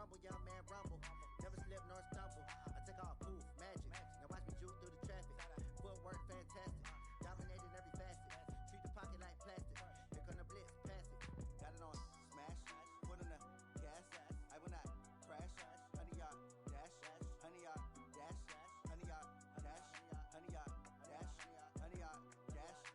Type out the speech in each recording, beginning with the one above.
humble, young man rumble. Never slip nor stumble. I take all poof, magic. Now watch me juke through the traffic. Footwork fantastic. Dominating every facet. Treat the pocket like plastic. Here come the blitz, pass it. Got it on smash. Put on the gas. I will not crash. 100-yard dash. 100-yard dash. 100-yard dash. 100-yard dash. 100-yard dash.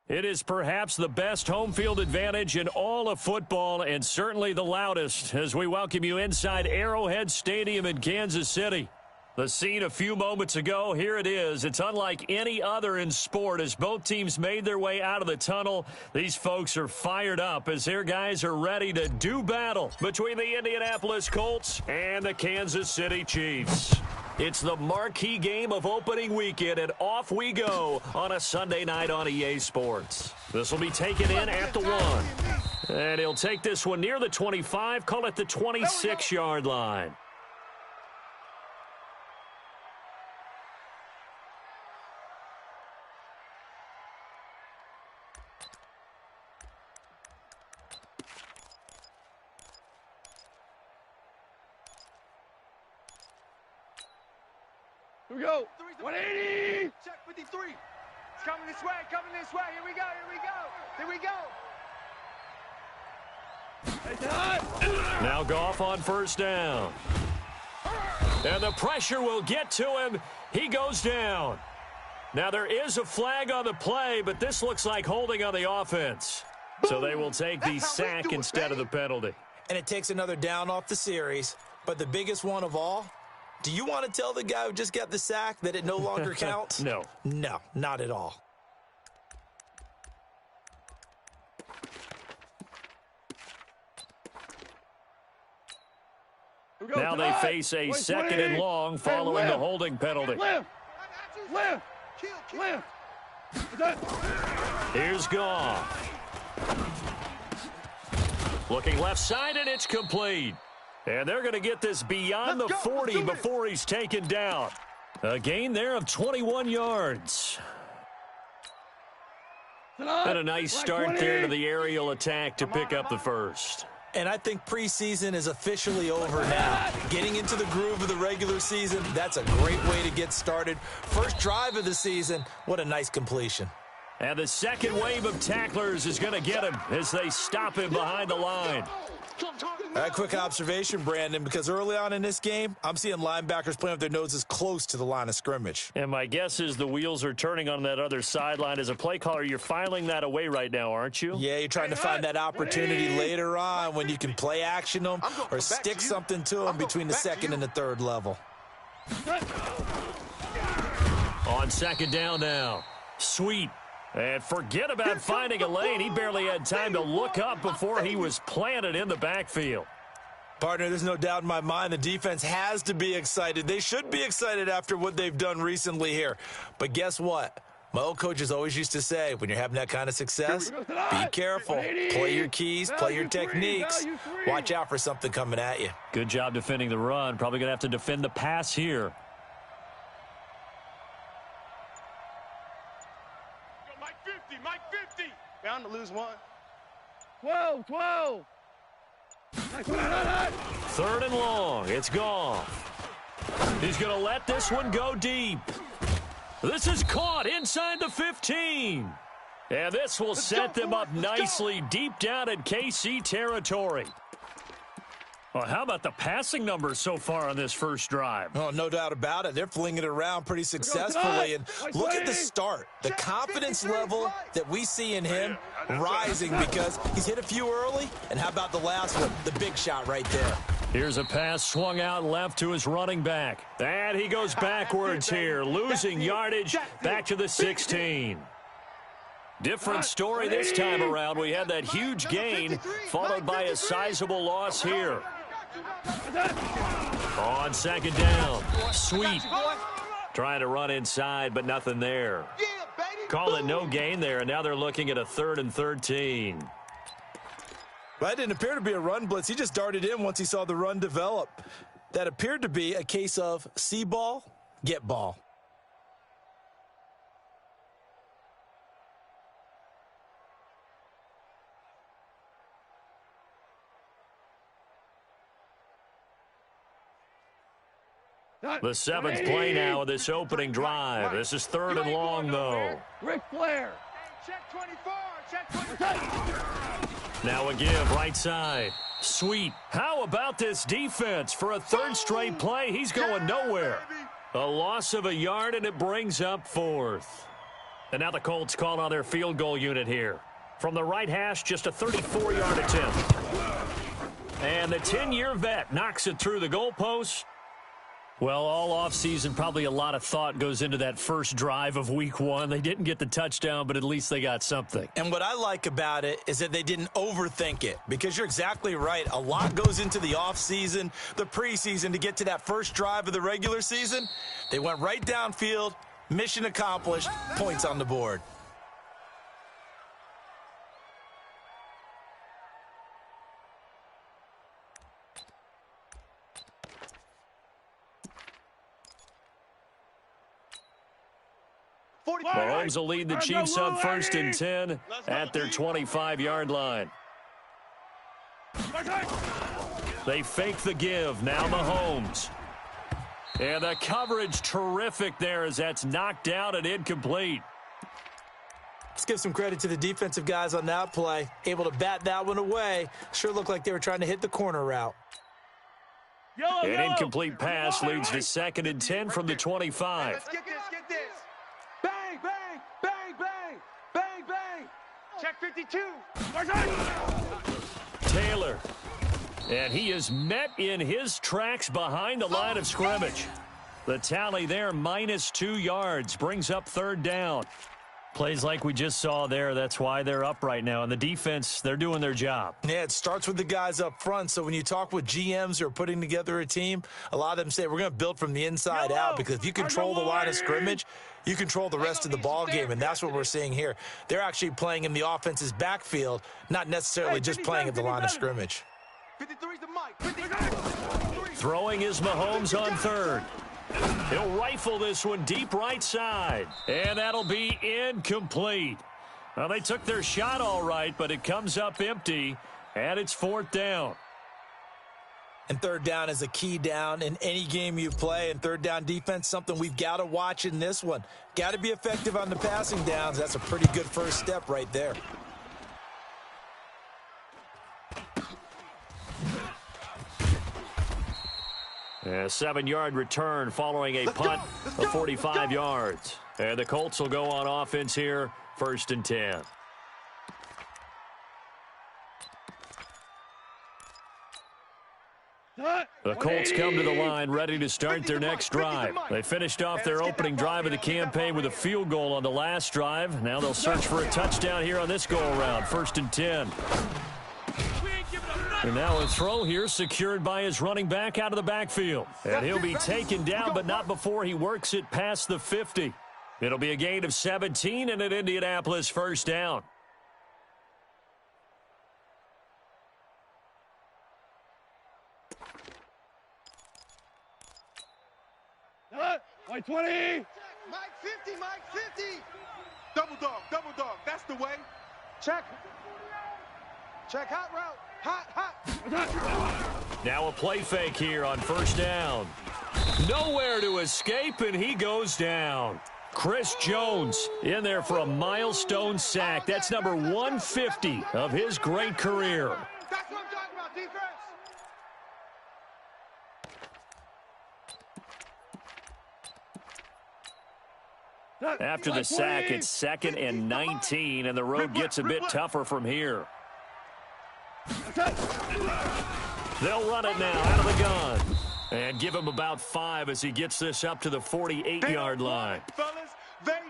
It is perhaps the best home field advantage in all of football, and certainly the loudest, as we welcome you inside Arrowhead Stadium in Kansas City. The scene a few moments ago, here it is. It's unlike any other in sport as both teams made their way out of the tunnel. These folks are fired up as their guys are ready to do battle between the Indianapolis Colts and the Kansas City Chiefs. It's the marquee game of opening weekend, and off we go on a Sunday night on EA Sports. This will be taken in at the 1. And he'll take this one near the 25, call it the 26-yard line. Here we go. 180. Check 53. It's coming this way. Coming this way. Here we go. Here we go. Here we go. Now Goff on first down. And the pressure will get to him. He goes down. Now there is a flag on the play, but this looks like holding on the offense. So they will take the sack instead of the penalty. And it takes another down off the series. But the biggest one of all, do you want to tell the guy who just got the sack that it no longer counts? No. No, not at all. Now they face a second and long following the holding penalty. Left. Here's Goff. Looking left side, and it's complete. And they're going to get this beyond the 40 before he's taken down. A gain there of 21 yards. And a nice start there to the aerial attack to pick up the first. And I think preseason is officially over now. Getting into the groove of the regular season, that's a great way to get started. First drive of the season, what a nice completion. And the second wave of tacklers is going to get him as they stop him behind the line. A quick observation, Brandon, because early on in this game, I'm seeing linebackers playing with their noses close to the line of scrimmage. And my guess is the wheels are turning on that other sideline. As a play caller, you're filing that away right now, aren't you? Yeah, you're trying to find that opportunity later on when you can play action them or stick something to them between the second and the third level. On second down now. Sweet. And forget about finding a lane. He barely had time to look up before he was planted in the backfield. Partner, there's no doubt in my mind the defense has to be excited. They should be excited after what they've done recently here. But guess what? My old coaches always used to say, when you're having that kind of success, be careful. Play your keys, play your techniques. Watch out for something coming at you. Good job defending the run. Probably going to have to defend the pass here. Mike 50. Bound to lose one. 12. Third and long. It's Goff. He's going to let this one go deep. This is caught inside the 15. And this will set them up nicely deep down in KC territory. Well, how about the passing numbers so far on this first drive? Oh, no doubt about it. They're flinging it around pretty successfully. And look at the start. The confidence level that we see in him rising because he's hit a few early. And how about the last one? The big shot right there. Here's a pass swung out left to his running back. And he goes backwards here, losing yardage back to the 16. Different story this time around. We had that huge gain followed by a sizable loss here. On second down, Sweet trying to run inside, but nothing there. Call it no gain there, and now they're looking at a 3rd and 13. That didn't appear to be a run blitz. He just darted in once he saw the run develop. That appeared to be a case of see ball, get ball. The seventh play now of this opening drive. This is third and long, though. Ric Flair. Check 24. Check 24. Now a give right side. Sweet. How about this defense? For a third straight play, he's going nowhere. A loss of a yard, and it brings up fourth. And now the Colts call on their field goal unit here. From the right hash, just a 34-yard attempt. And the 10-year vet knocks it through the goalpost. Well, all offseason, probably a lot of thought goes into that first drive of week one. They didn't get the touchdown, but at least they got something. And what I like about it is that they didn't overthink it, because you're exactly right. A lot goes into the offseason, the preseason, to get to that first drive of the regular season. They went right downfield, mission accomplished, points on the board. Mahomes will lead the Chiefs up first and 10 at their 25-yard line. They fake the give. Now Mahomes. And the coverage terrific there as that's knocked out and incomplete. Let's give some credit to the defensive guys on that play. Able to bat that one away. Sure looked like they were trying to hit the corner route. An incomplete pass leads to second and 10 from the 25. Let's get this, get this. Bang, bang, bang, bang, bang, bang. Check 52. Taylor. And he is met in his tracks behind the line of scrimmage. The tally there, -2 yards, brings up third down. Plays like we just saw there, that's why they're up right now. And the defense, they're doing their job. Yeah, it starts with the guys up front. So when you talk with GMs who are putting together a team, a lot of them say we're going to build from the inside out, because if you control the line of scrimmage, you control the rest of the ball game, and that's what we're seeing here. They're actually playing in the offense's backfield, not necessarily just playing at the line of scrimmage. 53's the mic. Throwing is Mahomes on third. He'll rifle this one deep right side. And that'll be incomplete. Well, they took their shot all right, but it comes up empty, and it's fourth down. And third down is a key down in any game you play. And third down defense, something we've got to watch in this one. Got to be effective on the passing downs. That's a pretty good first step right there. A 7-yard return following a punt of 45 yards. And the Colts will go on offense here, first and 10. The Colts come to the line ready to start their next drive. They finished off their opening drive of the campaign with a field goal on the last drive. Now they'll search for a touchdown here on this go-around, first and 10. And now a throw here secured by his running back out of the backfield. And he'll be taken down, but not before he works it past the 50. It'll be a gain of 17 and an Indianapolis first down. Mike 20. Mike 50, Mike 50. Double dog, that's the way. Check hot route. Hot. Now a play fake here on first down. Nowhere to escape, and he goes down. Chris Jones in there for a milestone sack. That's number 150 of his great career. That's what I'm talking about, defense. After the sack, it's second and 19, and the road gets a bit tougher from here. They'll run it now out of the gun. And give him about 5 as he gets this up to the 48-yard line.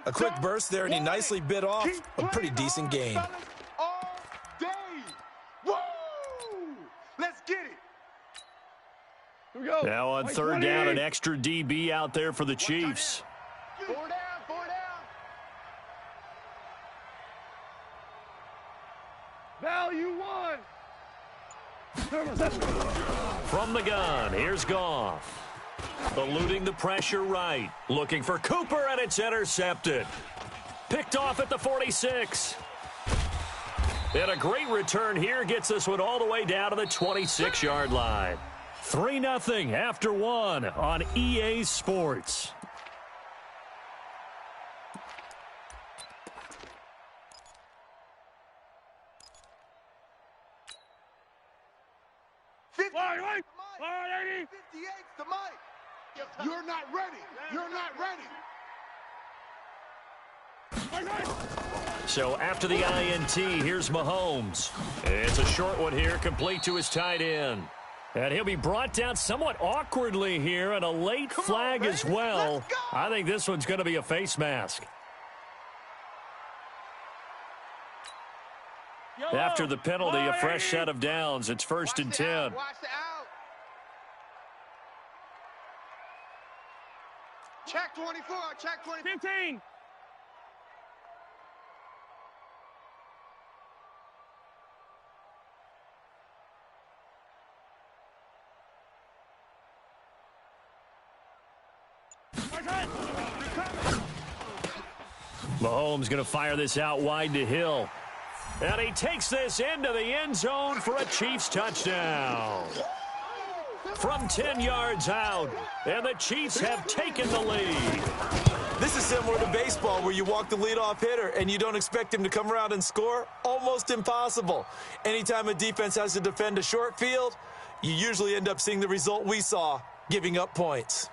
A quick burst there, and he nicely bit off a pretty decent gain. All day. Woo! Let's get it. Here we go. Now on third down, an extra DB out there for the Chiefs. 4 down. Value 1. From the gun, here's Goff. Eluding the pressure right. Looking for Cooper, and it's intercepted. Picked off at the 46. And a great return here gets this one all the way down to the 26-yard line. 3-0 after one on EA Sports. You're not ready. You're not ready. So after the INT, here's Mahomes. It's a short one here, complete to his tight end. And he'll be brought down somewhat awkwardly here, and a late flag as well. I think this one's going to be a face mask. After the penalty, a fresh set of downs. It's 1st and 10. Check 24, check 20. 15. Mahomes going to fire this out wide to Hill. And he takes this into the end zone for a Chiefs touchdown. From 10 yards out, and the Chiefs have taken the lead. This is similar to baseball where you walk the leadoff hitter and you don't expect him to come around and score. Almost impossible. Anytime a defense has to defend a short field, you usually end up seeing the result we saw, giving up points.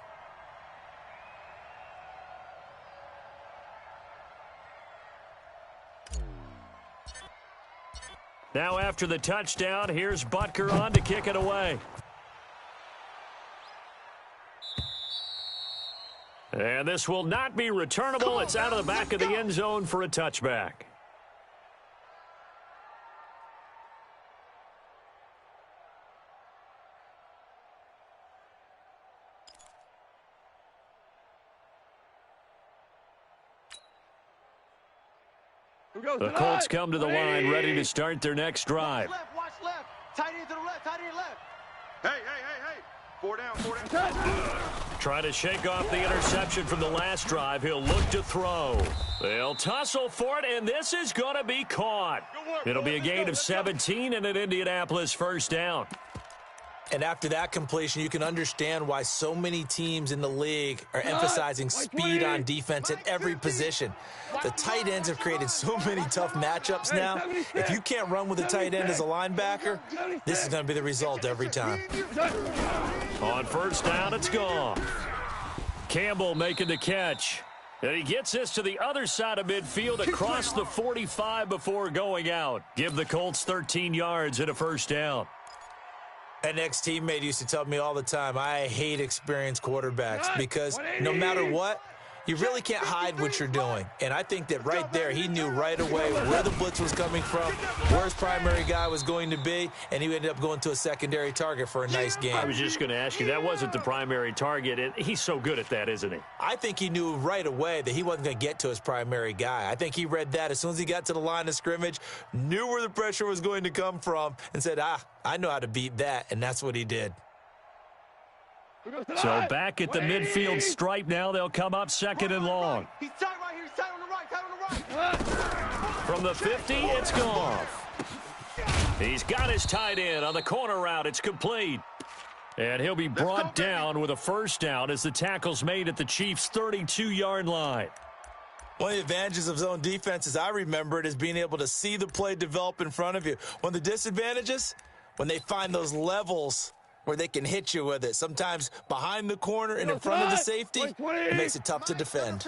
Now after the touchdown, here's Butker on to kick it away. And this will not be returnable. It's out of the back of the end zone for a touchback. The Colts come to the line, ready to start their next drive. Watch left. Tight end to the left. Tight end left. Hey. 4 down. Trying to shake off the interception from the last drive. He'll look to throw. They'll tussle for it, and this is going to be caught. It'll be a gain of 17 and an Indianapolis first down. And after that completion, you can understand why so many teams in the league are emphasizing speed on defense at every position. The tight ends have created so many tough matchups now. If you can't run with a tight end as a linebacker, this is going to be the result every time. On first down, it's gone. Campbell making the catch. And he gets this to the other side of midfield across the 45 before going out. Give the Colts 13 yards and a first down. An ex-teammate used to tell me all the time, I hate experienced quarterbacks because no matter what, you really can't hide what you're doing. And I think that right there, he knew right away where the blitz was coming from, where his primary guy was going to be, and he ended up going to a secondary target for a nice game. I was just going to ask you, that wasn't the primary target. And he's so good at that, isn't he? I think he knew right away that he wasn't going to get to his primary guy. I think he read that as soon as he got to the line of scrimmage, knew where the pressure was going to come from, and said, I know how to beat that, and that's what he did. So back at the midfield stripe now, they'll come up second and long. He's tight right here. He's tight on the right. Tight on the right. From the 50, it's Goff. He's got his tight end on the corner route. It's complete. And he'll be brought down with a first down as the tackle's made at the Chiefs' 32-yard line. One of the advantages of zone defense, as I remember it, is being able to see the play develop in front of you. One of the disadvantages, when they find those levels where they can hit you with it. Sometimes behind the corner and in front of the safety, it makes it tough to defend.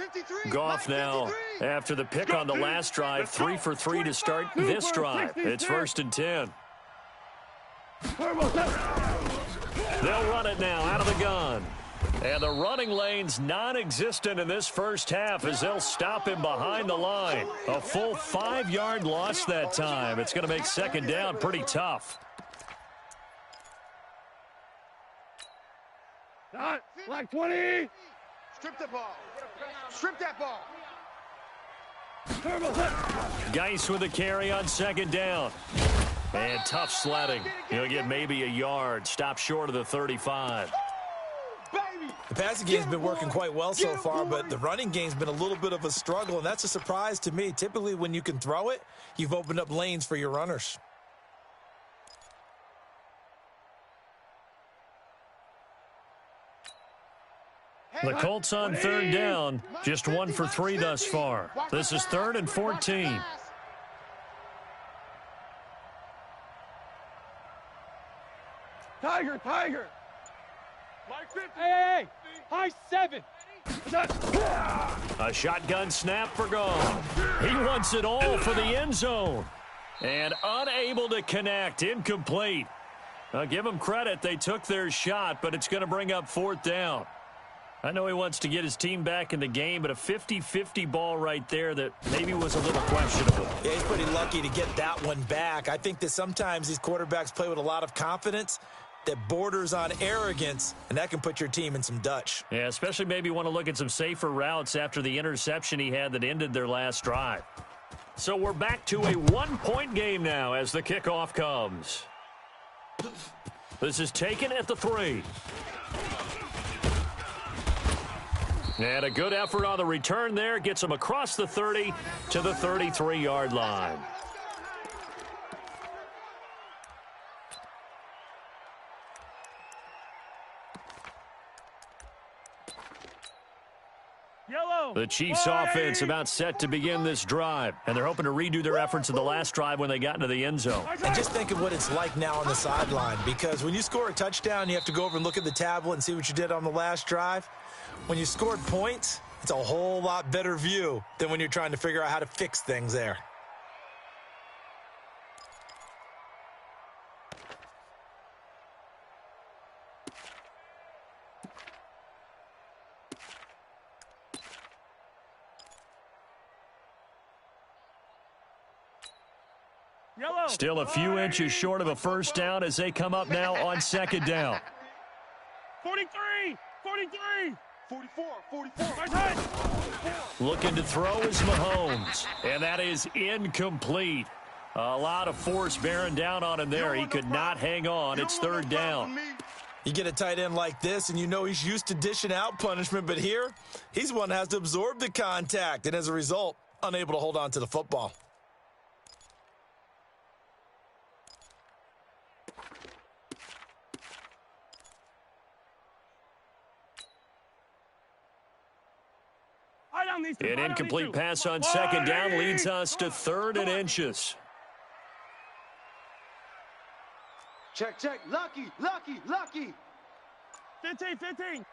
Goff now, after the pick on the last drive, 3 for 3 to start this drive. It's 1st and 10. They'll run it now out of the gun. And the running lane's non-existent in this first half as they'll stop him behind the line. A full 5-yard loss that time. It's going to make second down pretty tough. Black 20. Strip the ball. Strip that ball. Geis with a carry on second down. And tough sledding. He'll get maybe a yard. Stop short of the 35. The passing game's been working quite well so far, but the running game's been a little bit of a struggle, and that's a surprise to me. Typically, when you can throw it, you've opened up lanes for your runners. The Colts on third down, just 1 for 3 thus far. This is 3rd and 14. Tiger, Tiger. Hey, high 7. A shotgun snap for Gone. He wants it all for the end zone. And unable to connect, incomplete. Give them credit, they took their shot, but it's going to bring up 4th down. I know he wants to get his team back in the game, but a 50-50 ball right there that maybe was a little questionable. Yeah, he's pretty lucky to get that one back. I think that sometimes these quarterbacks play with a lot of confidence that borders on arrogance, and that can put your team in some Dutch. Yeah, especially maybe want to look at some safer routes after the interception he had that ended their last drive. So we're back to a 1-point game now as the kickoff comes. This is taken at the 3. And a good effort on the return there. Gets him across the 30 to the 33-yard line. The Chiefs offense about set to begin this drive, and they're hoping to redo their efforts of the last drive when they got into the end zone. And just think of what it's like now on the sideline, because when you score a touchdown, you have to go over and look at the tablet and see what you did on the last drive. When you scored points, it's a whole lot better view than when you're trying to figure out how to fix things there. Still a few inches short of a first down as they come up now on 2nd down. 43, 43. 44, 44. Looking to throw is Mahomes, and that is incomplete. A lot of force bearing down on him there. He could not hang on. It's 3rd down. You get a tight end like this, and you know he's used to dishing out punishment, but here, he's one that has to absorb the contact, and as a result, unable to hold on to the football. An incomplete pass on 2nd down leads us to 3rd and inches. Check, check. Lucky, lucky, lucky. 15, 15.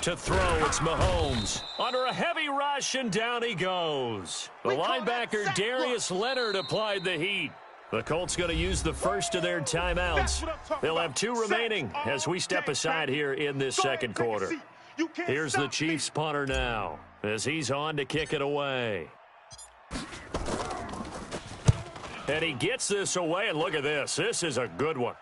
To throw, it's Mahomes. Under a heavy rush, and down he goes. The linebacker, Darius Leonard, applied the heat. The Colts going to use the first of their timeouts. They'll have 2 remaining as we step aside here in this 2nd quarter. Here's the Chiefs punter now as he's on to kick it away. And he gets this away, and look at this. This is a good one.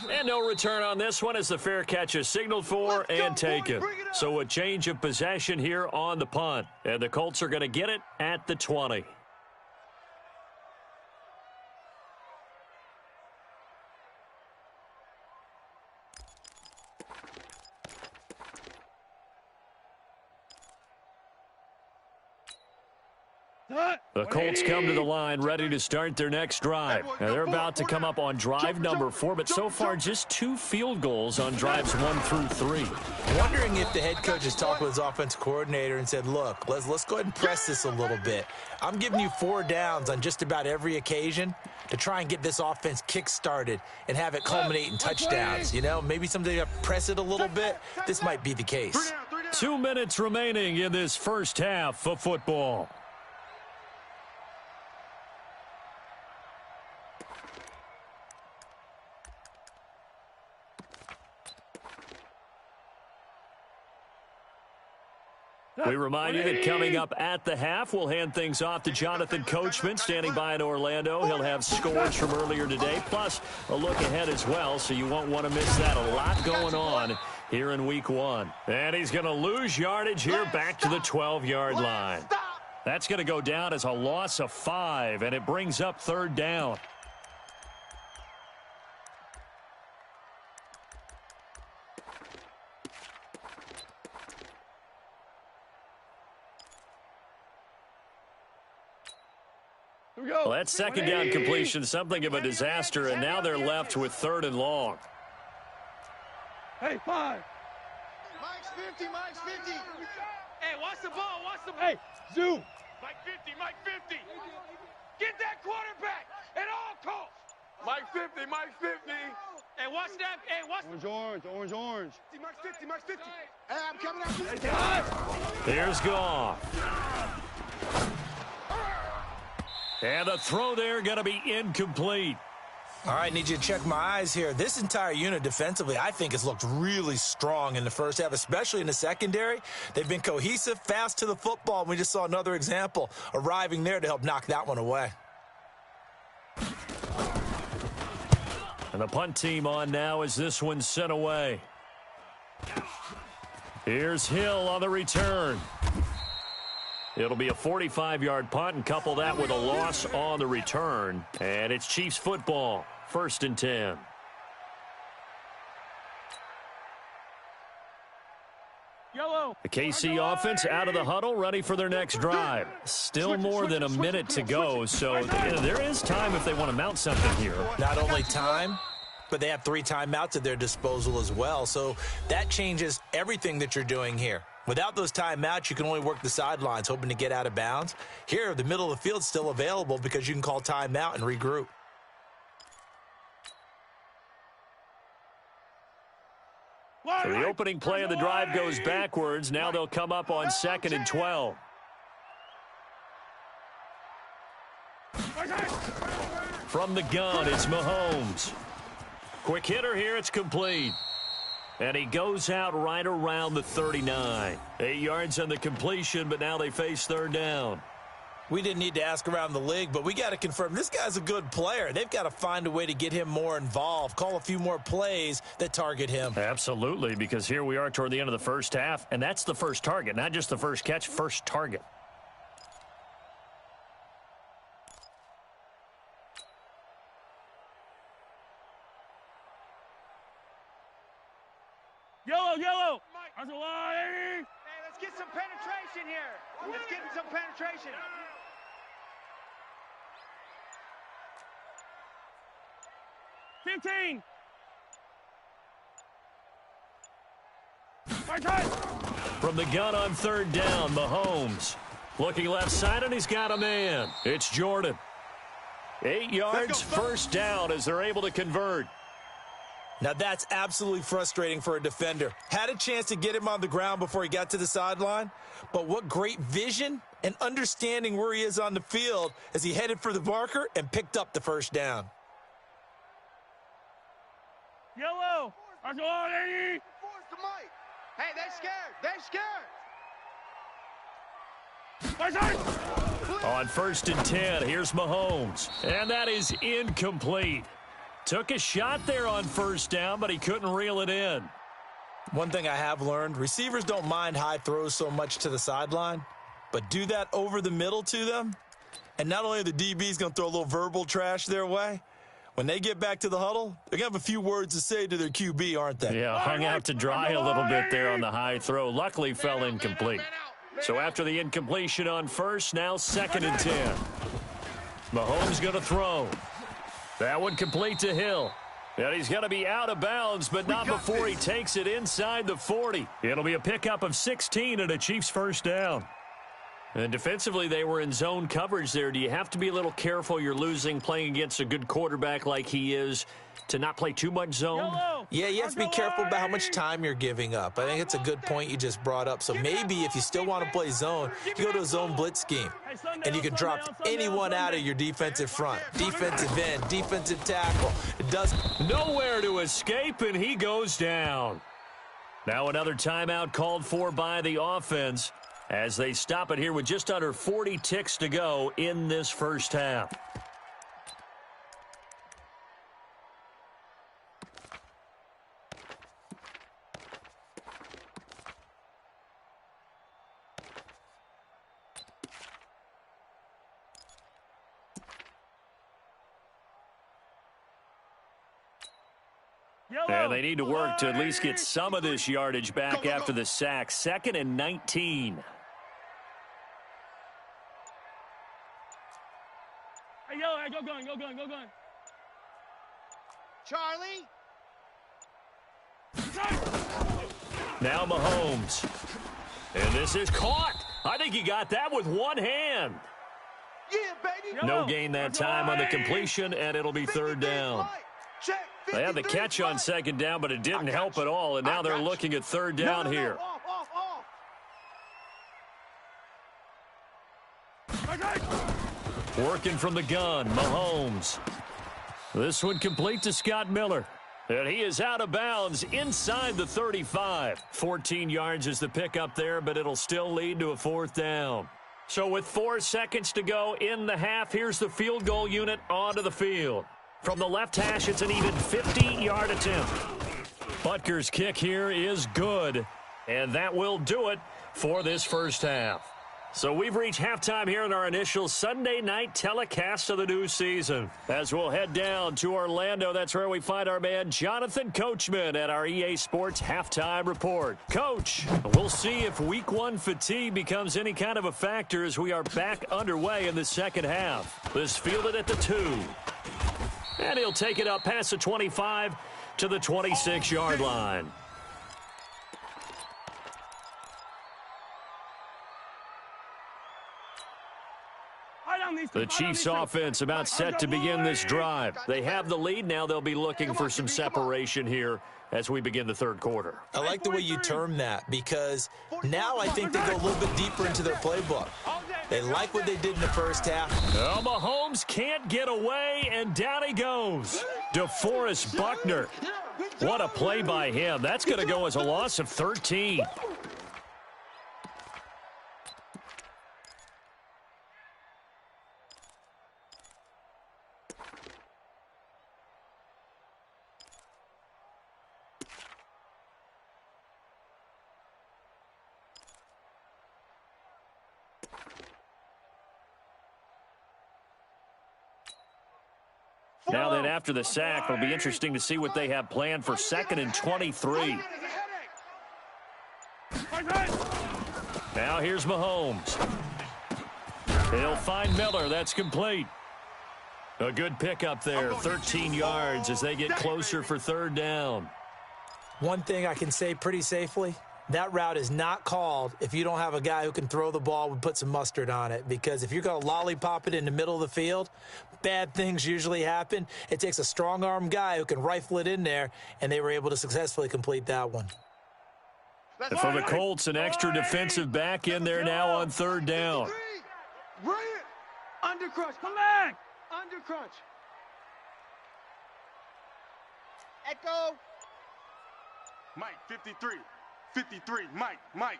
And no return on this one as the fair catch is signaled for and taken. So a change of possession here on the punt. And the Colts are going to get it at the 20. The Colts come to the line ready to start their next drive. Now they're about to come up on drive number 4, but so far just 2 field goals on drives 1 through 3. Wondering if the head coach has talked with his offensive coordinator and said, look, let's go ahead and press this a little bit. I'm giving you 4 downs on just about every occasion to try and get this offense kick-started and have it culminate in touchdowns. You know, maybe someday you press it a little bit. This might be the case. 2 minutes remaining in this first half of football. We remind you that coming up at the half, we'll hand things off to Jonathan Coachman, standing by in Orlando. He'll have scores from earlier today, plus a look ahead as well, so you won't want to miss that. A lot going on here in Week 1. And he's going to lose yardage here back to the 12-yard line. That's going to go down as a loss of 5, and it brings up third down. Well, that second down completion, something of a disaster, and now they're left with third and long. Hey, 5. Mike's 50, Mike's 50. Hey, watch the ball, watch the ball. Hey, zoom. Mike 50, Mike 50. Get that quarterback at all costs. Mike 50, Mike 50. Hey, watch that. Hey, watch. Orange. Mike's 50, Mike's 50. Hey, I'm coming out. There's Goff. And the throw there going to be incomplete. All right, need you to check my eyes here. This entire unit defensively, I think, has looked really strong in the first half, especially in the secondary. They've been cohesive, fast to the football, and we just saw another example arriving there to help knock that one away. And the punt team on now as this one's sent away. Here's Hill on the return. It'll be a 45-yard punt, and couple that with a loss on the return. And it's Chiefs football, 1st and 10. Yellow. The KC offense out of the huddle, ready for their next drive. Still more than a minute to go, so there is time if they want to mount something here. Not only time, but they have 3 timeouts at their disposal as well. So that changes everything that you're doing here. Without those timeouts, you can only work the sidelines, hoping to get out of bounds. Here, the middle of the field's still available because you can call timeout and regroup. So the opening play of the drive goes backwards. Now they'll come up on 2nd and 12. From the gun, it's Mahomes. Quick hitter here, it's complete. And he goes out right around the 39. 8 yards on the completion, but now they face third down. We didn't need to ask around the league, but we got to confirm this guy's a good player. They've got to find a way to get him more involved, call a few more plays that target him. Absolutely, because here we are toward the end of the first half, and that's the first target, not just the first catch, first target. Yellow. That's a lot. Hey, let's get some penetration here. Let's get some penetration. $15. From the gun on third down, Mahomes. Looking left side, and he's got a man. It's Jordan. 8 yards, first down as they're able to convert. Now, that's absolutely frustrating for a defender. Had a chance to get him on the ground before he got to the sideline, but what great vision and understanding where he is on the field as he headed for the marker and picked up the first down. Yellow. That's a lot, 80. Force to Mike. Hey, they're scared. On 1st and 10, here's Mahomes. And that is incomplete. Took a shot there on first down, but he couldn't reel it in. One thing I have learned, receivers don't mind high throws so much to the sideline, but do that over the middle to them, and not only are the DBs going to throw a little verbal trash their way, when they get back to the huddle, they're going to have a few words to say to their QB, aren't they? Yeah, hung out to dry a little bit there on the high throw. Luckily fell incomplete. So after the incompletion on first, now 2nd and 10. Mahomes going to throw. That one complete to Hill. And he's going to be out of bounds, but not before he takes it inside the 40. It'll be a pickup of 16 and a Chiefs first down. And defensively, they were in zone coverage there. Do you have to be a little careful? You're losing playing against a good quarterback like he is to not play too much zone? Yeah, you have to be careful about how much time you're giving up. I think it's a good point you just brought up. So maybe if you still want to play zone, you go to a zone blitz scheme. And you can drop anyone out of your defensive front. Defensive end, defensive tackle. It does nowhere to escape, and he goes down. Now another timeout called for by the offense as they stop it here with just under 40 ticks to go in this first half. And they need to work to at least get some of this yardage back after the sack. 2nd and 19. Hey, go going. Charlie. Now Mahomes. And this is caught. I think he got that with one hand. Yeah, baby. No gain that time on the completion, and it'll be 3rd down. They had the catch on 2nd down, but it didn't help at all, and now they're looking at 3rd down here. Working from the gun, Mahomes. This one complete to Scott Miller. And he is out of bounds inside the 35. 14 yards is the pickup there, but it'll still lead to a 4th down. So with 4 seconds to go in the half, here's the field goal unit onto the field. From the left hash, it's an even 50-yard attempt. Butker's kick here is good, and that will do it for this first half. So we've reached halftime here in our initial Sunday night telecast of the new season. As we'll head down to Orlando, that's where we find our man Jonathan Coachman at our EA Sports Halftime Report. Coach, we'll see if Week 1 fatigue becomes any kind of a factor as we are back underway in the second half. This fielded at the 2. And he'll take it up past the 25 to the 26-yard line. The Chiefs offense about set to begin this drive. They have the lead. Now they'll be looking for some separation here as we begin the 3rd quarter. I like the way you term that because now I think they go a little bit deeper into their playbook. They like what they did in the first half. Well, Mahomes can't get away, and down he goes. DeForest Buckner. What a play by him. That's going to go as a loss of 13. Now then, after the sack, it'll be interesting to see what they have planned for 2nd and 23. Now here's Mahomes. He'll find Miller. That's complete. A good pickup there. 13 yards as they get closer for 3rd down. One thing I can say pretty safely, that route is not called if you don't have a guy who can throw the ball and put some mustard on it. Because if you're going to lollipop it in the middle of the field, bad things usually happen. It takes a strong-arm guy who can rifle it in there, and they were able to successfully complete that one. And for the Colts, an extra defensive back in there now on 3rd down. Bring it. Under crunch. Come back. Under crunch. Echo. Mike, 53. 53, Mike.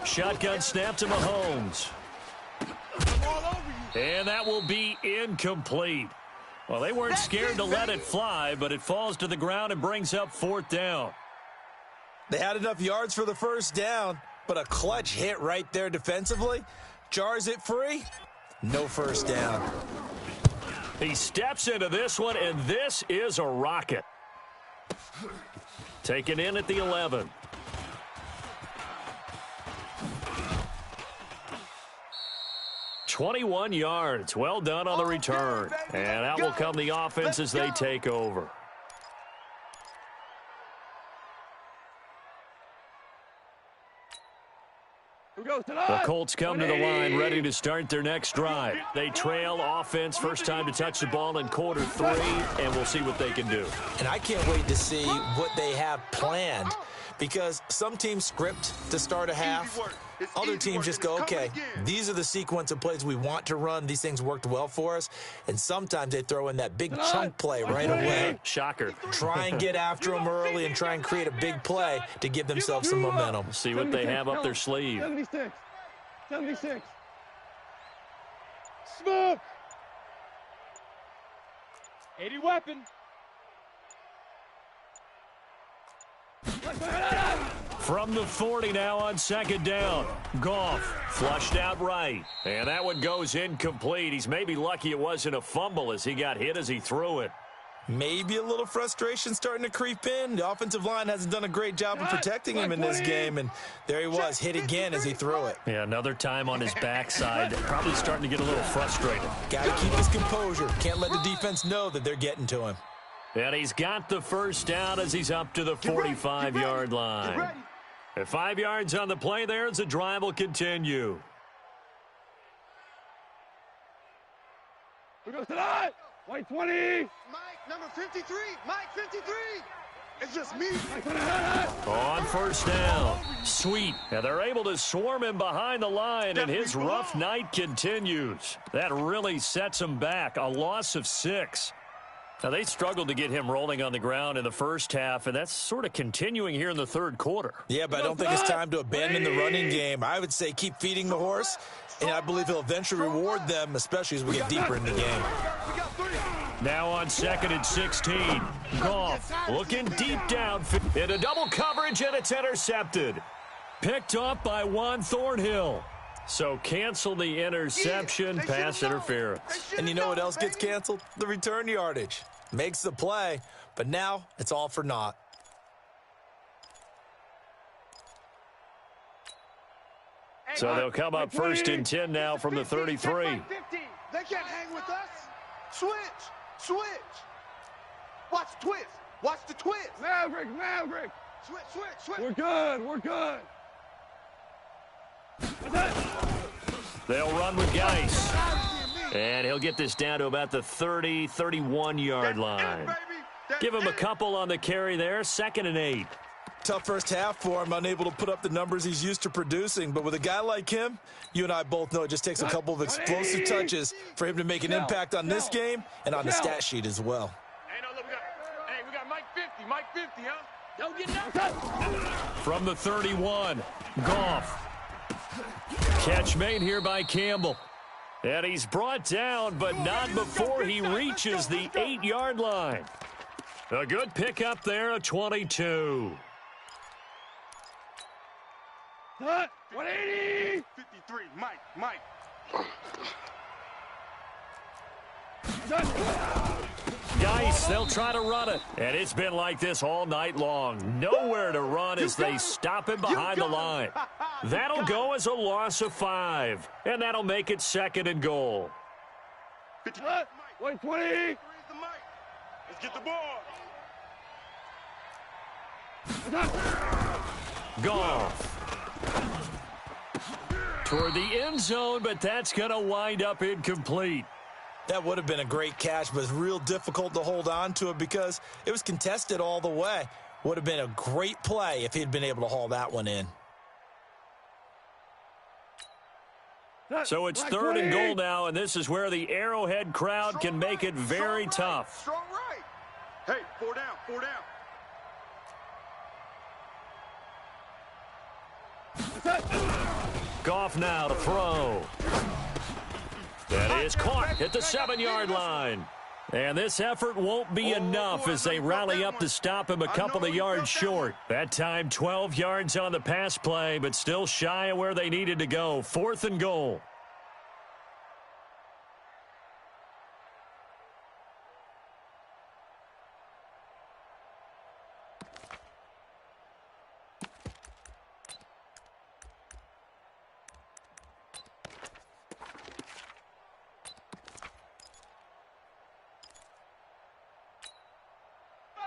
Shotgun snap to Mahomes. And that will be incomplete. Well, they weren't scared to let it fly, but it falls to the ground and brings up 4th down. They had enough yards for the 1st down, but a clutch hit right there defensively. Jars it free. No 1st down. He steps into this one, and this is a rocket. Taken in at the 11. "21 yards. Well done on the return. And out will come the offense as they take over. The Colts come to the line ready to start their next drive. They trail offense, first time to touch the ball in quarter 3, and we'll see what they can do. And I can't wait to see what they have planned because some teams script to start a half. Other teams just go, okay, these are the sequence of plays we want to run. These things worked well for us. And sometimes they throw in that big chunk play right away. Shocker. Try and get after them early and try and create a big play to give themselves some momentum. See what they have up their sleeve. 76. Smoke. 80 weapon. From the 40 now on 2nd down. Goff flushed out right. And that one goes incomplete. He's maybe lucky it wasn't a fumble as he got hit as he threw it. Maybe a little frustration starting to creep in. The offensive line hasn't done a great job of protecting him in this game, and there he was, hit again as he threw it. Yeah, another time on his backside, probably starting to get a little frustrated. Got to keep his composure. Can't let the defense know that they're getting to him. And he's got the first down as he's up to the 45-yard line. At 5 yards on the play there as the drive will continue. We go tonight. White 20. Mike, number 53. Mike, 53. It's just me. On first down. Sweet. And they're able to swarm him behind the line, and his rough night continues. That really sets him back. A loss of 6. Now, they struggled to get him rolling on the ground in the first half, and that's sort of continuing here in the third quarter. Yeah, but I don't think it's time to abandon the running game. I would say keep feeding the horse, and I believe he'll eventually reward them, especially as we get deeper in the game. Now on 2nd and 16. Goff looking deep down into double coverage, and it's intercepted. Picked off by Juan Thornhill. So cancel the interception, pass interference. And you know what else gets canceled? The return yardage. Makes the play, but now it's all for naught. So they'll come up 1st and 10 now from the 33. They can't hang with us. Switch. Switch. Watch the twist. Watch the twist. Maverick. Switch. We're good. They'll run with Geis. And he'll get this down to about the 30, 31-yard line. Give him a couple on the carry there. 2nd and 8. Tough first half for him, unable to put up the numbers he's used to producing. But with a guy like him, you and I both know it just takes a couple of explosive touches for him to make an impact on this game and on the stat sheet as well. Hey, no, look, we got Mike 50. Mike 50, huh? Don't get nothing. From the 31, Goff. Catch made here by Campbell. And he's brought down, but not before he reaches the 8-yard line. A good pickup there, a 22. 180. 53. Mike. Geis, they'll try to run it. And it's been like this all night long. Nowhere to run as they stop him behind the line. That'll go as a loss of 5. And that'll make it 2nd and goal. 120. Let's get the ball. Goff. Toward the end zone, but that's going to wind up incomplete. That would have been a great catch, but it's real difficult to hold on to it because it was contested all the way. Would have been a great play if he'd been able to haul that one in. So it's 3rd and goal now, and this is where the Arrowhead crowd can make it very tough. Strong right. Hey, 4 down. Goff now to throw. That is caught at the 7-yard line. And this effort won't be enough as they rally up to stop him a couple of yards short. That time 12 yards on the pass play, but still shy of where they needed to go. 4th and goal.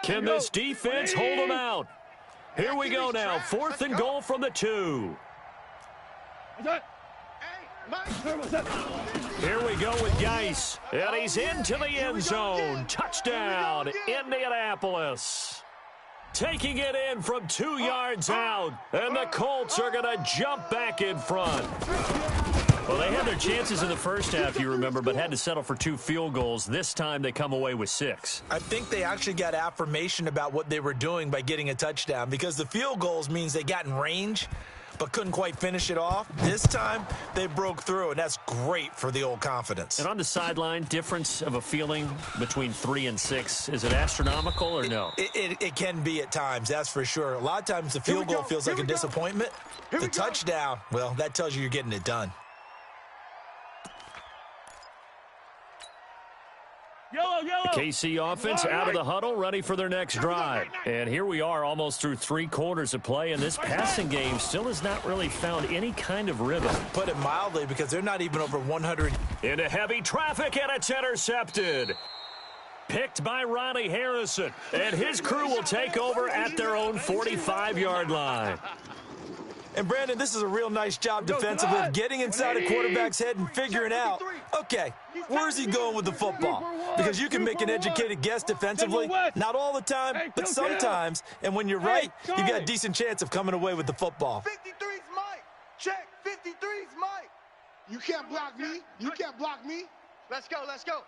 Can this defense hold them out? Here we go now. 4th and goal from the 2. Here we go with Geis. And he's into the end zone. Touchdown, Indianapolis. Taking it in from 2 yards out. And the Colts are going to jump back in front. Well, they had their chances in the first half, you remember, but had to settle for 2 field goals. This time they come away with 6. I think they actually got affirmation about what they were doing by getting a touchdown because the field goals means they got in range but couldn't quite finish it off. This time they broke through, and that's great for the old confidence. And on the sideline, difference of a feeling between 3 and 6, is it astronomical or no? It can be at times, that's for sure. A lot of times the field goal feels like a disappointment. The touchdown, well, that tells you you're getting it done. Yellow. KC offense out of the huddle, ready for their next drive. And here we are almost through 3 quarters of play, and this passing game still has not really found any kind of rhythm. Put it mildly, because they're not even over 100. Into heavy traffic, and it's intercepted. Picked by Ronnie Harrison, and his crew will take over at their own 45-yard line. And, Brandon, this is a real nice job defensively of getting inside a quarterback's head and figuring out, okay, where's he going with the football? Because you can make an educated guess defensively, not all the time, but sometimes. And when you're right, you've got a decent chance of coming away with the football. 53's Mike. Check. 53's Mike. You can't block me. You can't block me. Let's go. Let's go.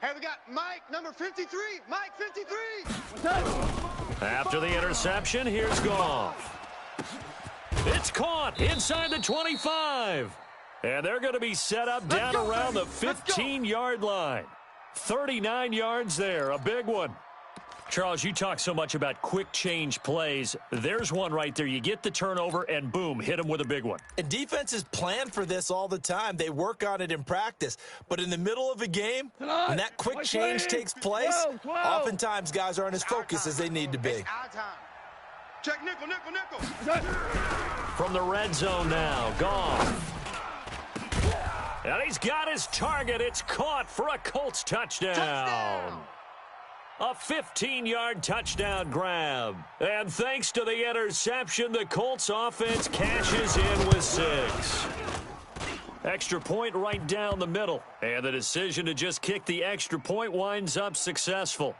Hey, we got Mike, number 53. Mike, 53. After the interception, here's Goff. It's caught inside the 25. And they're going to be set up down around the 15-yard line. 39 yards there, a big one. Charles, you talk so much about quick change plays. There's one right there. You get the turnover, and boom, hit them with a big one. And defenses plan for this all the time. They work on it in practice. But in the middle of a game, when that quick change takes place, oftentimes guys aren't as focused as they need to be. Check nickel, nickel, nickel. From the red zone now, Goff. And he's got his target. It's caught for a Colts touchdown. A 15-yard touchdown grab. And thanks to the interception, the Colts offense cashes in with 6. Extra point right down the middle. And the decision to just kick the extra point winds up successful.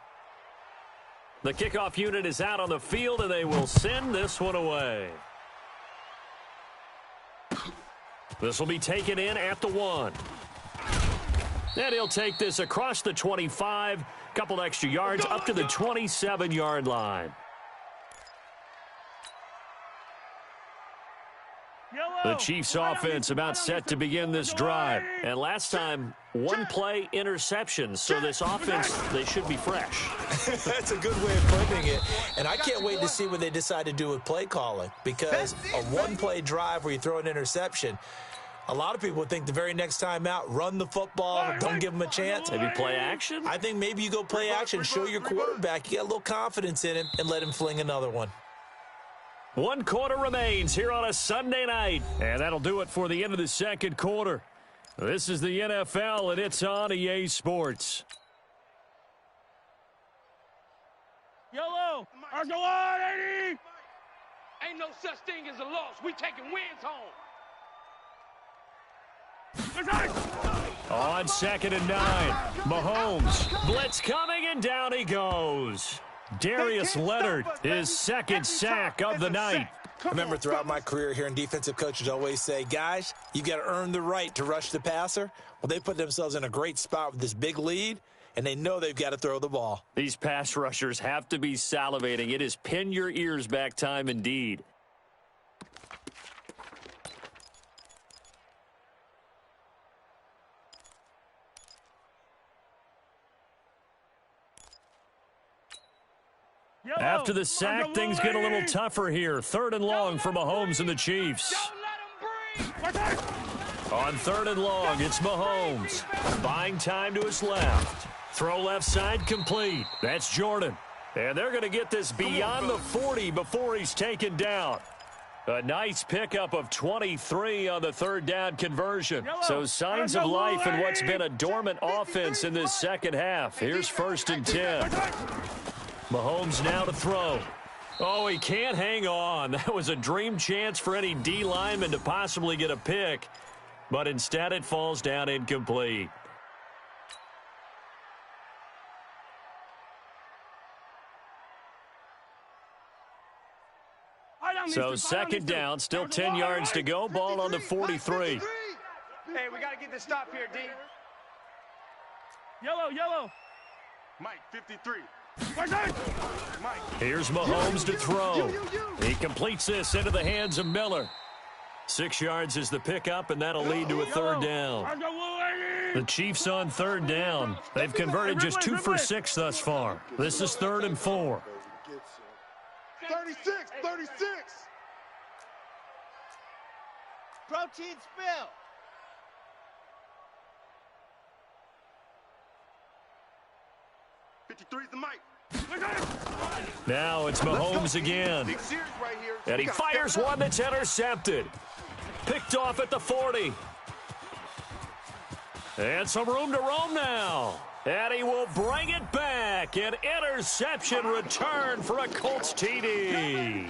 The kickoff unit is out on the field, and they will send this one away. This will be taken in at the 1. And he'll take this across the 25, couple extra yards up to the 27-yard line. The Chiefs offense about set to begin this drive. And last time, 1 play interception. So this offense, they should be fresh. That's a good way of putting it. And I can't wait to see what they decide to do with play calling. Because a 1-play drive where you throw an interception, a lot of people would think the very next time out, run the football, don't give them a chance. Maybe play action? I think maybe you go play action, show your quarterback you got a little confidence in him, and let him fling another one. 1 quarter remains here on a Sunday night. And that'll do it for the end of the second quarter. This is the NFL, and it's on EA Sports. Yellow, Argo on, 80. Ain't no such thing as a loss. We taking wins home. On 2nd and 9, Mahomes, blitz coming, and down he goes. Darius Leonard, his 2nd sack of the night. Remember, throughout my career here in defensive coaches always say, guys, you got to earn the right to rush the passer. Well, they put themselves in a great spot with this big lead, and they know they've got to throw the ball. These pass rushers have to be salivating. It is pin your ears back time indeed. After the sack, things get a little tougher here. 3rd and long for Mahomes and the Chiefs. On 3rd and long, it's Mahomes. Buying time to his left. Throw left side complete. That's Jordan. And they're going to get this beyond the 40 before he's taken down. A nice pickup of 23 on the 3rd down conversion. So signs of life in what's been a dormant offense in this second half. Here's 1st and 10. Mahomes now to throw. Oh, he can't hang on. That was a dream chance for any D lineman to possibly get a pick. But instead it falls down incomplete. So 2nd down, still 10 yards to go. Ball on the 43. Hey, we got to get this stop here, D. Yellow. Mike, 53. Here's Mahomes to throw. He completes this into the hands of Miller. 6 yards is the pickup, and that'll lead to a 3rd down. The Chiefs on 3rd down. They've converted just 2 for 6 thus far. This is 3rd and 4. 36. Protein spill. 53's the mic. Now it's Mahomes again. Big series right here. And he fires one that's intercepted. Picked off at the 40. And some room to roam now. And he will bring it back. An interception return for a Colts TD.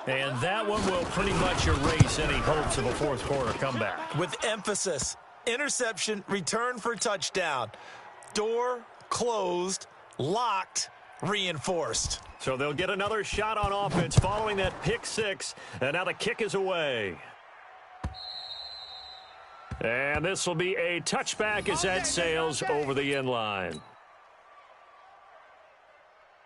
And that one will pretty much erase any hopes of a fourth quarter comeback. With emphasis, interception, return for touchdown. Door closed, locked, reinforced. So they'll get another shot on offense following that pick six. And now the kick is away. And this will be a touchback as that sails over the end line.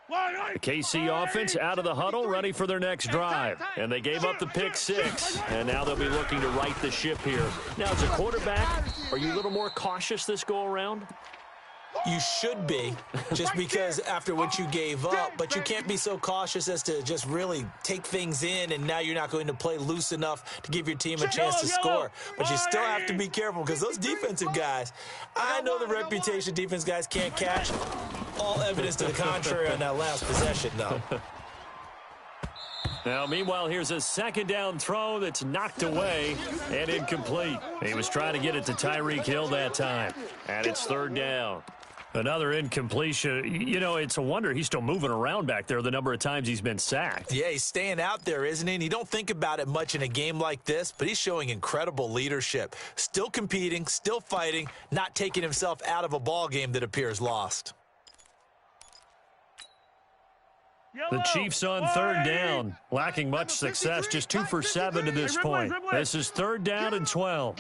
The KC offense out of the huddle, ready for their next drive. And they gave up the pick six. And now they'll be looking to right the ship here. Now, as a quarterback, are you a little more cautious this go around? You should be, just because after what you gave up, but you can't be so cautious as to just really take things in, and now you're not going to play loose enough to give your team a chance to score. But you still have to be careful, because those defensive guys, I know the reputation defense guys can't catch. All evidence to the contrary on that last possession, though. Now, meanwhile, here's a second down throw that's knocked away and incomplete. He was trying to get it to Tyreek Hill that time, and it's third down. Another incompletion. You know, it's a wonder he's still moving around back there the number of times he's been sacked. Yeah, he's staying out there, isn't he? And you don't think about it much in a game like this, but he's showing incredible leadership. Still competing, still fighting, not taking himself out of a ball game that appears lost. The Chiefs on third down, lacking much success, just 2 for 7 to this point. This is third down and 12.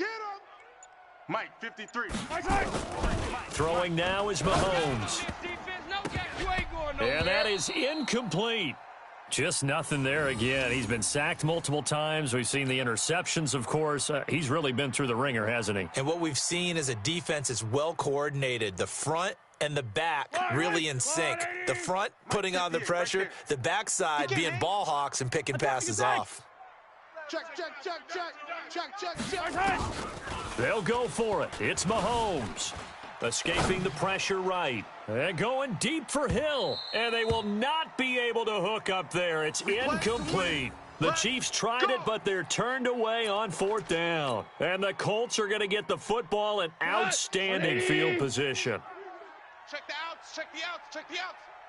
Mike, 53. Throwing now is Mahomes. And that is incomplete. Just nothing there again. He's been sacked multiple times. We've seen the interceptions, of course. He's really been through the ringer, hasn't he? And what we've seen is a defense is well coordinated. The front and the back really in sync. The front putting on the pressure, the backside being ball hawks and picking passes off. Check. They'll go for it. It's Mahomes. Escaping the pressure right. And going deep for Hill. And they will not be able to hook up there. It's incomplete. The Chiefs tried it, but they're turned away on fourth down. And the Colts are going to get the football in outstanding field position. Check the outs.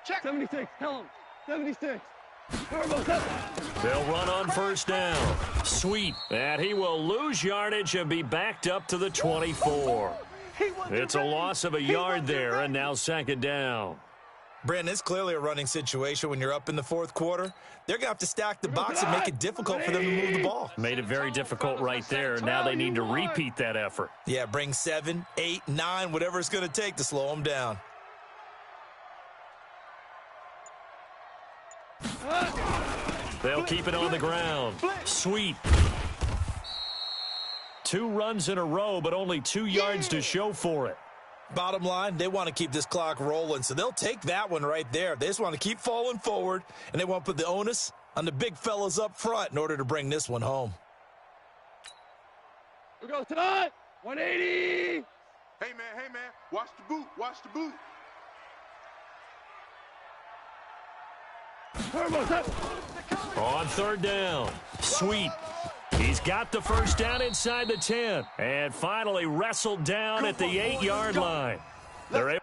Check. 76, tell him. 76. They'll run on first down. Sweet. And he will lose yardage and be backed up to the 24. It's a loss of a yard there, and now second down. Brandon, it's clearly a running situation when you're up in the fourth quarter. They're going to have to stack the box and make it difficult for them to move the ball. Made it very difficult right there. Now they need to repeat that effort. Yeah, bring 7, 8, 9, whatever it's going to take to slow them down. They'll keep it on the ground. Sweet. 2 runs in a row, but only 2 yards to show for it. Bottom line, they want to keep this clock rolling, so they'll take that one right there. They just want to keep falling forward, and they want to put the onus on the big fellas up front in order to bring this one home. We go tonight. 180. Hey, man. Watch the boot. On third down. Sweet. He's got the first down inside the 10. And finally wrestled down at the 8-yard line. They're able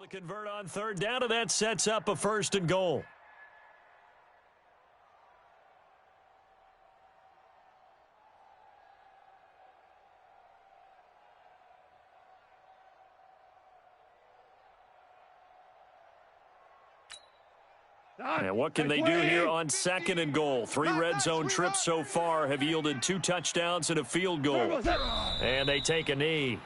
To convert on third down, and that sets up a 1st and goal. And what can they do here on 2nd and goal? 3 red zone trips so far have yielded 2 touchdowns and a field goal. And they take a knee.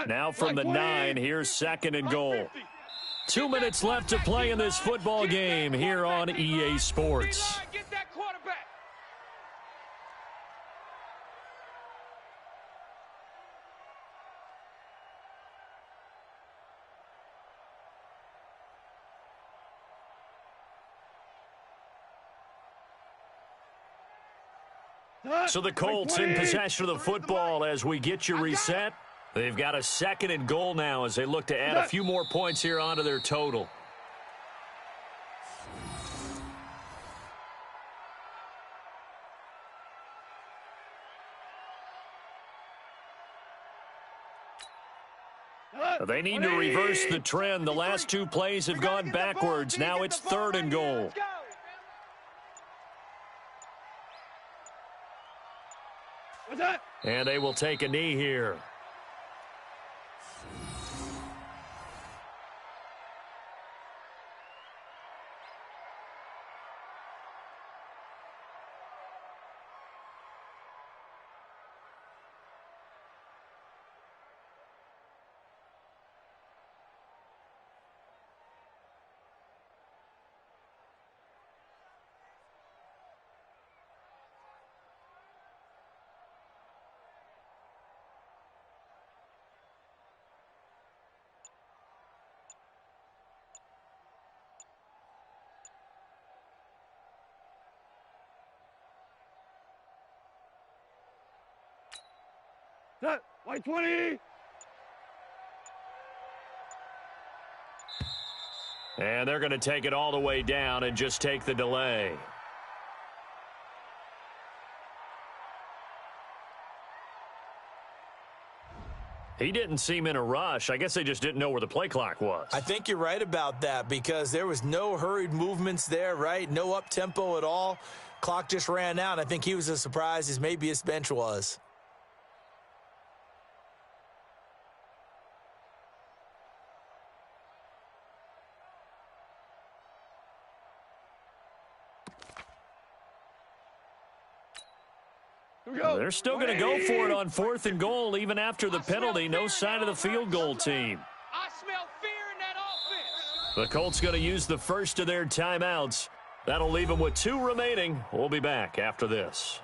Now from the 9, here's 2nd and goal. 2 minutes left to play in this football game here on EA Sports. Get that quarterback. So the Colts in possession of the football as we get you reset. They've got a 2nd and goal now as they look to add a few more points here onto their total. They need to reverse the trend. The last 2 plays have gone backwards. Now it's 3rd and goal. And they will take a knee here. White 20. And they're going to take it all the way down and just take the delay. He didn't seem in a rush. I guess they just didn't know where the play clock was. I think you're right about that because there was no hurried movements there, right? No up-tempo at all. Clock just ran out. I think he was as surprised as maybe his bench was. They're still going to go for it on 4th and goal even after the penalty. No sign of the field goal team. I smell fear in that offense. The Colts going to use the first of their timeouts. That'll leave them with 2 remaining. We'll be back after this.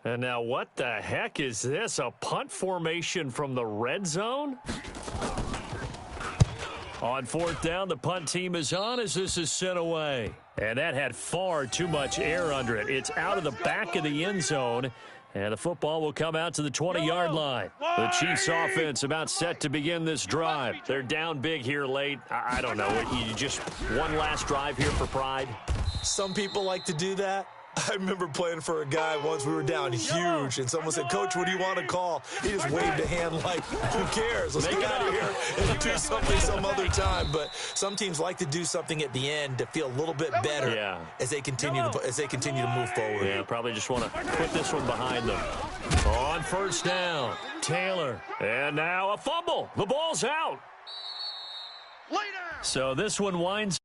And now what the heck is this? A punt formation from the red zone? On 4th down, the punt team is on as this is sent away. And that had far too much air under it. It's out of the back of the end zone. And the football will come out to the 20-yard line. The Chiefs offense about set to begin this drive. They're down big here late. I don't know. You just one last drive here for pride? Some people like to do that. I remember playing for a guy once. We were down huge, and someone said, "Coach, what do you want to call?" He just waved a hand like, "Who cares? Let's get out of here and do something some other time." But some teams like to do something at the end to feel a little bit better as they continue to move forward. Yeah, probably just want to put this one behind them. On 1st down, Taylor, and now a fumble. The ball's out. So this one winds